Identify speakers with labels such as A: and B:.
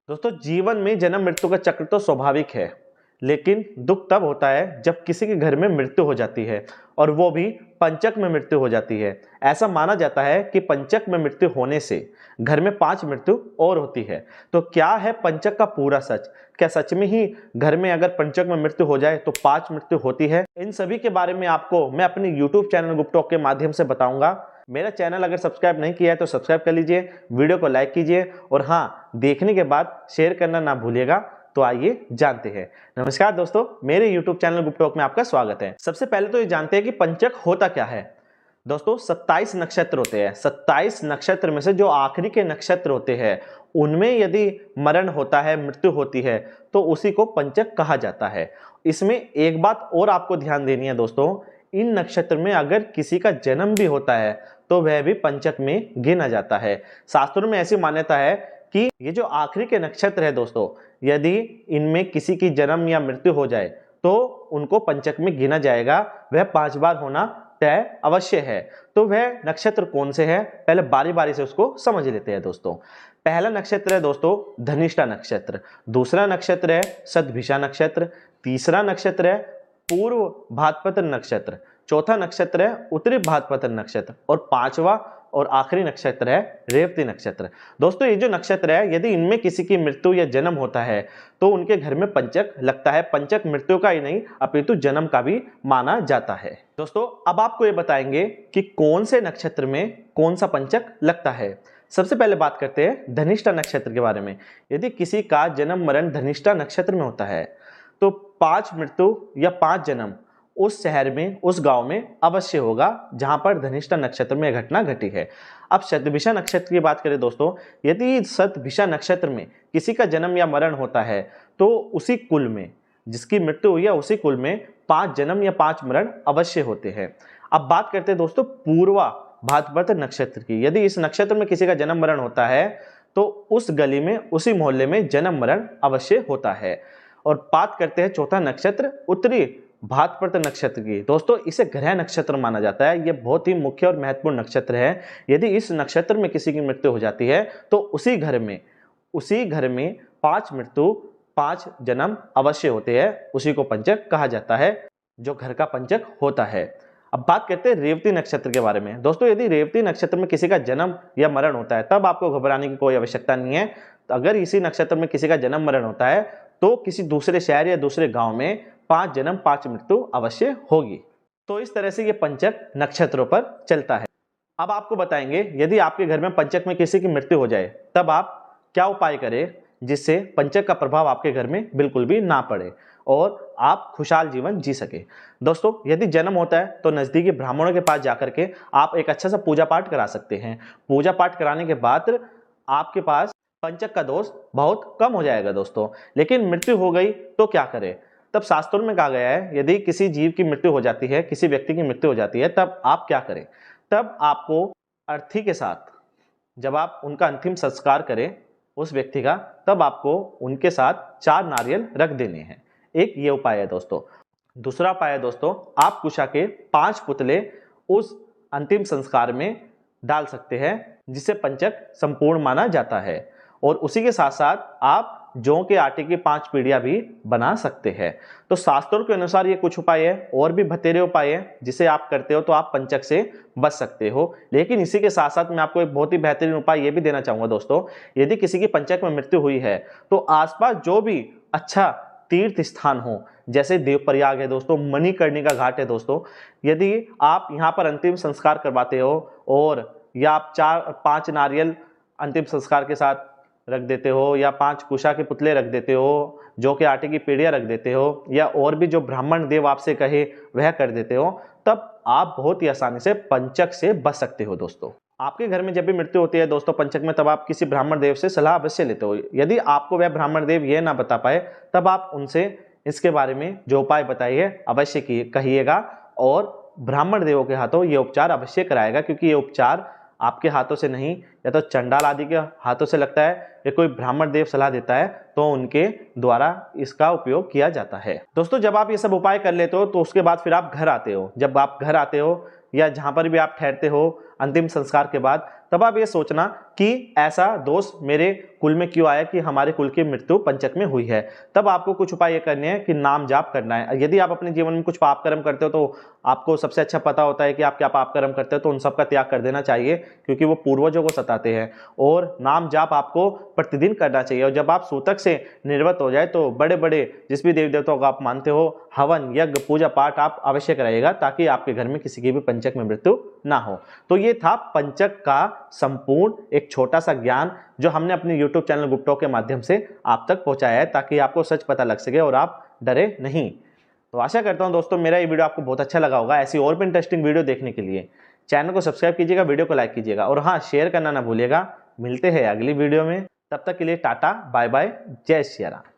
A: दोस्तों, जीवन में जन्म मृत्यु का चक्र तो स्वाभाविक है, लेकिन दुख तब होता है जब किसी के घर में मृत्यु हो जाती है और वो भी पंचक में मृत्यु हो जाती है। ऐसा माना जाता है कि पंचक में मृत्यु होने से घर में 5 मृत्यु और होती है। तो क्या है पंचक का पूरा सच? क्या सच में ही घर में अगर पंचक में मृत्यु हो जाए तो 5 मृत्यु होती है? इन सभी के बारे में आपको मैं अपने YouTube चैनल गुप्टॉक के माध्यम से बताऊंगा। मेरा चैनल अगर सब्सक्राइब नहीं किया है तो सब्सक्राइब कर लीजिए, वीडियो को लाइक कीजिए और हाँ, देखने के बाद शेयर करना ना भूलिएगा। तो आइए जानते हैं। नमस्कार दोस्तों, मेरे YouTube चैनल गुप्टॉक में आपका स्वागत है। सबसे पहले तो ये जानते हैं कि पंचक होता क्या है। दोस्तों, 27 नक्षत्र होते हैं। 27 नक्षत्र में से जो आखिरी के नक्षत्र होते हैं उनमें यदि मरण होता है, मृत्यु होती है, तो उसी को पंचक कहा जाता है। इसमें एक बात और आपको ध्यान देनी है दोस्तों, इन नक्षत्र में अगर किसी का जन्म भी होता है तो वह भी पंचक में गिना जाता है। शास्त्रों में ऐसी मान्यता है कि ये जो आखिरी के नक्षत्र है दोस्तों, यदि इनमें किसी की जन्म या मृत्यु हो जाए तो उनको पंचक में गिना जाएगा। वह 5 बार होना तय अवश्य है। तो वह नक्षत्र कौन से है, पहले बारी बारी से उसको समझ लेते हैं दोस्तों। पहला नक्षत्र है दोस्तों धनिष्ठा नक्षत्र, दूसरा नक्षत्र है शतभिषा नक्षत्र, तीसरा नक्षत्र है पूर्व भाद्रपद नक्षत्र, चौथा नक्षत्र है उत्तरी भाद्रपद नक्षत्र और पांचवा और आखिरी नक्षत्र है रेवती नक्षत्र। दोस्तों, ये जो नक्षत्र है यदि इनमें किसी की मृत्यु या जन्म होता है तो उनके घर में पंचक लगता है। पंचक मृत्यु का ही नहीं अपितु जन्म का भी माना जाता है। दोस्तों, अब आपको ये बताएंगे कि कौन से नक्षत्र में कौन सा पंचक लगता है। सबसे पहले बात करते हैं धनिष्ठा नक्षत्र के बारे में। यदि किसी का जन्म मरण धनिष्ठा नक्षत्र में होता है तो 5 मृत्यु या 5 जन्म उस शहर में, उस गांव में अवश्य होगा जहां पर धनिष्ठा नक्षत्र में घटना घटी है। अब शतभिषा नक्षत्र की बात करें दोस्तों, यदि शतभिषा नक्षत्र में किसी का जन्म या मरण होता है तो उसी कुल में जिसकी मृत्यु हुई है उसी कुल में 5 जन्म या 5 मरण अवश्य होते हैं। अब बात करते हैं दोस्तों पूर्वा भाद्रपद नक्षत्र की। यदि इस नक्षत्र में किसी का जन्म मरण होता है तो उस गली में, उसी मोहल्ले में जन्म मरण अवश्य होता है। और बात करते हैं चौथा नक्षत्र उत्तरी भाद्रपद नक्षत्र की। दोस्तों, इसे ग्रह नक्षत्र माना जाता है। यह बहुत ही मुख्य और महत्वपूर्ण नक्षत्र है। यदि इस नक्षत्र में किसी की मृत्यु हो जाती है तो उसी घर में 5 मृत्यु 5 जन्म अवश्य होते हैं। उसी को पंचक कहा जाता है, जो घर का पंचक होता है। अब बात करते हैं रेवती नक्षत्र के बारे में। दोस्तों, यदि रेवती नक्षत्र में किसी का जन्म या मरण होता है तब आपको घबराने की कोई आवश्यकता नहीं है। तो अगर इसी नक्षत्र में किसी का जन्म मरण होता है तो किसी दूसरे शहर या दूसरे गांव में 5 जन्म 5 मृत्यु अवश्य होगी। तो इस तरह से ये पंचक नक्षत्रों पर चलता है। अब आपको बताएंगे यदि आपके घर में पंचक में किसी की मृत्यु हो जाए तब आप क्या उपाय करें जिससे पंचक का प्रभाव आपके घर में बिल्कुल भी ना पड़े और आप खुशहाल जीवन जी सके। दोस्तों, यदि जन्म होता है तो नजदीकी ब्राह्मणों के पास जाकर के आप एक अच्छा सा पूजा पाठ करा सकते हैं। पूजा पाठ कराने के बाद आपके पास पंचक का दोष बहुत कम हो जाएगा दोस्तों। लेकिन मृत्यु हो गई तो क्या करें? तब शास्त्रों में कहा गया है यदि किसी जीव की मृत्यु हो जाती है, किसी व्यक्ति की मृत्यु हो जाती है, तब आप क्या करें? तब आपको अर्थी के साथ जब आप उनका अंतिम संस्कार करें उस व्यक्ति का, तब आपको उनके साथ 4 नारियल रख देने हैं। एक ये उपाय है दोस्तों। दूसरा उपाय है दोस्तों, आप कुशा के 5 पुतले उस अंतिम संस्कार में डाल सकते हैं जिसे पंचक संपूर्ण माना जाता है। और उसी के साथ साथ आप जौ के आटे की 5 पीढ़ियां भी बना सकते हैं। तो शास्त्रों के अनुसार ये कुछ उपाय है, और भी बतेरे उपाय है जिसे आप करते हो तो आप पंचक से बच सकते हो। लेकिन इसी के साथ साथ मैं आपको एक बहुत ही बेहतरीन उपाय ये भी देना चाहूंगा दोस्तों। यदि किसी की पंचक में मृत्यु हुई है तो आसपास जो भी अच्छा तीर्थ स्थान हो, जैसे देवप्रयाग है दोस्तों, मणिकर्णिका घाट है दोस्तों, यदि आप यहाँ पर अंतिम संस्कार करवाते हो और या आप 4-5 नारियल अंतिम संस्कार के साथ रख देते हो, या 5 कुशा के पुतले रख देते हो, जौ के आटे की पीढ़ियां रख देते हो, या और भी जो ब्राह्मण देव आपसे कहे वह कर देते हो, तब आप बहुत ही आसानी से पंचक से बच सकते हो दोस्तों। आपके घर में जब भी मृत्यु होती है दोस्तों पंचक में, तब आप किसी ब्राह्मण देव से सलाह अवश्य लेते हो। यदि आपको वह ब्राह्मण देव यह ना बता पाए तब आप उनसे इसके बारे में जो उपाय बताइए अवश्य कहिएगा, और ब्राह्मण देवों के हाथों ये उपचार अवश्य कराएगा। क्योंकि ये उपचार आपके हाथों से नहीं, या तो चंडाल आदि के हाथों से लगता है, या कोई ब्राह्मण देव सलाह देता है तो उनके द्वारा इसका उपयोग किया जाता है। दोस्तों, जब आप ये सब उपाय कर लेते हो तो उसके बाद फिर आप घर आते हो। जब आप घर आते हो या जहां पर भी आप ठहरते हो अंतिम संस्कार के बाद, तब आप ये सोचना कि ऐसा दोष मेरे कुल में क्यों आया कि हमारे कुल की मृत्यु पंचक में हुई है। तब आपको कुछ उपाय ये करने हैं कि नाम जाप करना है। यदि आप अपने जीवन में कुछ पाप कर्म करते हो तो आपको सबसे अच्छा पता होता है कि आप क्या पाप कर्म करते हो, तो उन सब का त्याग कर देना चाहिए क्योंकि वो पूर्वजों को सताते हैं। और नाम जाप आपको प्रतिदिन करना चाहिए। और जब आप सूतक से निर्वत हो जाए तो बड़े बड़े जिस भी देवी देवताओं को आप मानते हो हवन यज्ञ पूजा पाठ आप अवश्य कराइएगा ताकि आपके घर में किसी की भी पंचक में मृत्यु ना हो। तो ये था पंचक का संपूर्ण एक छोटा सा ज्ञान जो हमने अपने YouTube चैनल गुप्टो के माध्यम से आप तक पहुंचाया है ताकि आपको सच पता लग सके और आप डरे नहीं। तो आशा करता हूं दोस्तों मेरा ये वीडियो आपको बहुत अच्छा लगा होगा। ऐसी और भी इंटरेस्टिंग वीडियो देखने के लिए चैनल को सब्सक्राइब कीजिएगा, वीडियो को लाइक कीजिएगा और हाँ शेयर करना ना भूलिएगा। मिलते हैं अगली वीडियो में, तब तक के लिए टाटा बाय बाय, जय श्री राम।